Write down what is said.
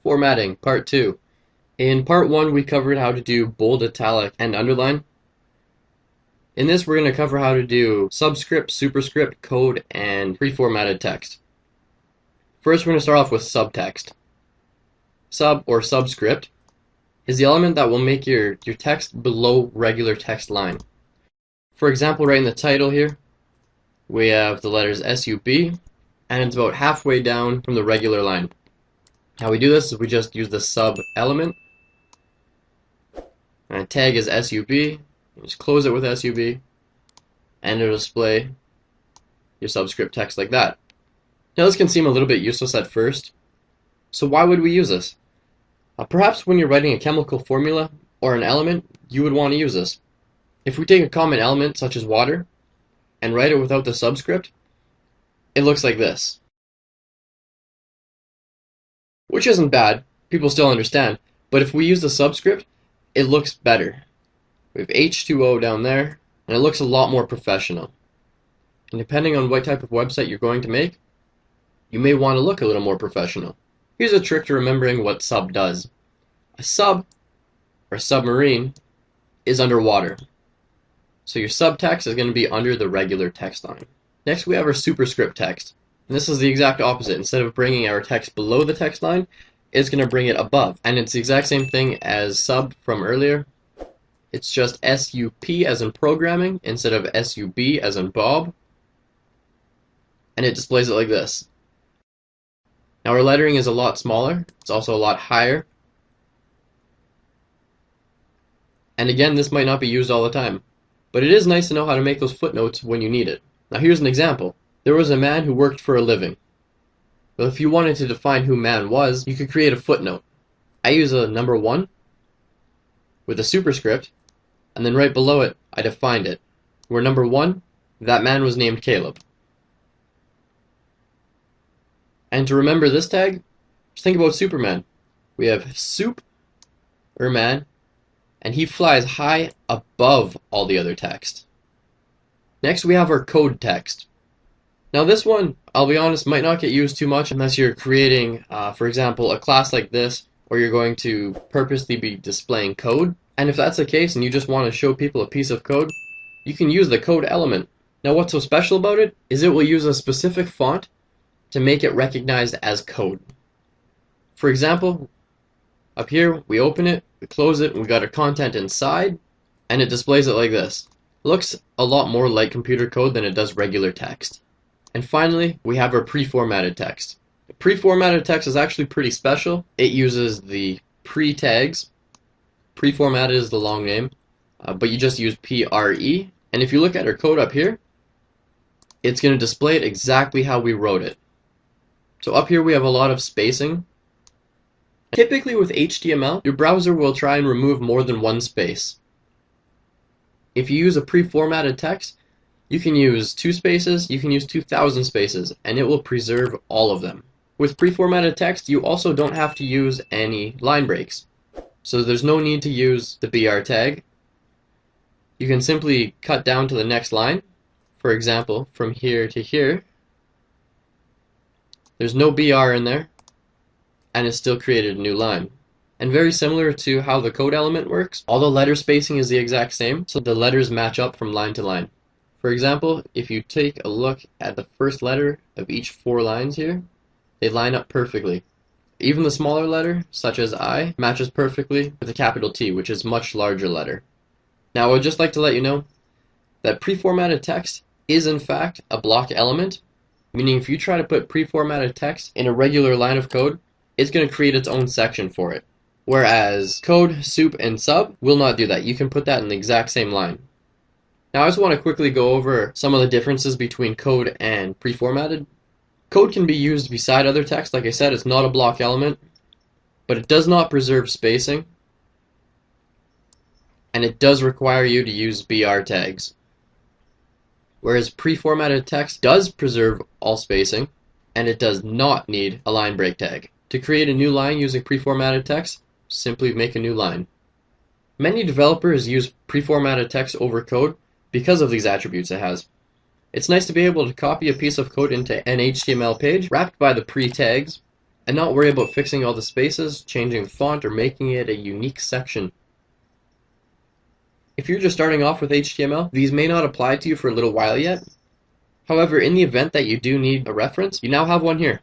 Formatting, Part 2. In Part 1, we covered how to do bold, italic, and underline. In this, we're going to cover how to do subscript, superscript, code, and pre-formatted text. First, we're going to start off with subtext. Sub or subscript is the element that will make your text below regular text line. For example, right in the title here, we have the letters SUB, and it's about halfway down from the regular line. How we do this is we just use the sub element, and tag is SUB, just close it with SUB, and it'll display your subscript text like that. Now this can seem a little bit useless at first, so why would we use this? Perhaps when you're writing a chemical formula or an element, you would want to use this. If we take a common element such as water and write it without the subscript, it looks like this. Which isn't bad, people still understand, but if we use the subscript, it looks better. We have H2O down there, and it looks a lot more professional. And depending on what type of website you're going to make, you may want to look a little more professional. Here's a trick to remembering what sub does. A sub, or submarine, is underwater. So your subtext is going to be under the regular text line. Next we have our superscript text. And this is the exact opposite. Instead of bringing our text below the text line, it's going to bring it above. And it's the exact same thing as sub from earlier. It's just SUP as in programming instead of SUB as in Bob. And it displays it like this. Now our lettering is a lot smaller. It's also a lot higher. And again, this might not be used all the time, but it is nice to know how to make those footnotes when you need it. Now here's an example. There was a man who worked for a living. Well, if you wanted to define who man was, you could create a footnote. I use a number 1 with a superscript, and then right below it, I defined it. Where number 1, that man was named Caleb. And to remember this tag, just think about Superman. We have soup, or man, and he flies high above all the other text. Next we have our code text. Now this one, I'll be honest, might not get used too much unless you're creating, for example, a class like this, where you're going to purposely be displaying code. And if that's the case and you just want to show people a piece of code, you can use the code element. Now what's so special about it is it will use a specific font to make it recognized as code. For example, up here we open it, we close it, and we got our content inside, and it displays it like this. It looks a lot more like computer code than it does regular text. And finally, we have our pre-formatted text. Pre-formatted text is actually pretty special. It uses the pre-tags. Pre-formatted is the long name, but you just use PRE. And if you look at our code up here, it's going to display it exactly how we wrote it. So up here we have a lot of spacing. Typically with HTML, your browser will try and remove more than one space. If you use a pre-formatted text, you can use 2 spaces, you can use 2,000 spaces, and it will preserve all of them. With pre-formatted text, you also don't have to use any line breaks. So there's no need to use the BR tag. You can simply cut down to the next line. For example, from here to here. There's no BR in there, and it still created a new line. And very similar to how the code element works, all the letter spacing is the exact same, so the letters match up from line to line. For example, if you take a look at the first letter of each 4 lines here, they line up perfectly. Even the smaller letter, such as I, matches perfectly with a capital T, which is a much larger letter. Now I would just like to let you know that pre-formatted text is in fact a block element, meaning if you try to put pre-formatted text in a regular line of code, it's going to create its own section for it. Whereas code, soup, and sub will not do that. You can put that in the exact same line. Now I just want to quickly go over some of the differences between code and pre-formatted. Code can be used beside other text. Like I said, it's not a block element, but it does not preserve spacing, and it does require you to use BR tags. Whereas pre-formatted text does preserve all spacing, and it does not need a line break tag. To create a new line using pre-formatted text, simply make a new line. Many developers use pre-formatted text over code because of these attributes it has. It's nice to be able to copy a piece of code into an HTML page wrapped by the pre-tags and not worry about fixing all the spaces, changing the font, or making it a unique section. If you're just starting off with HTML, these may not apply to you for a little while yet. However, in the event that you do need a reference, you now have one here.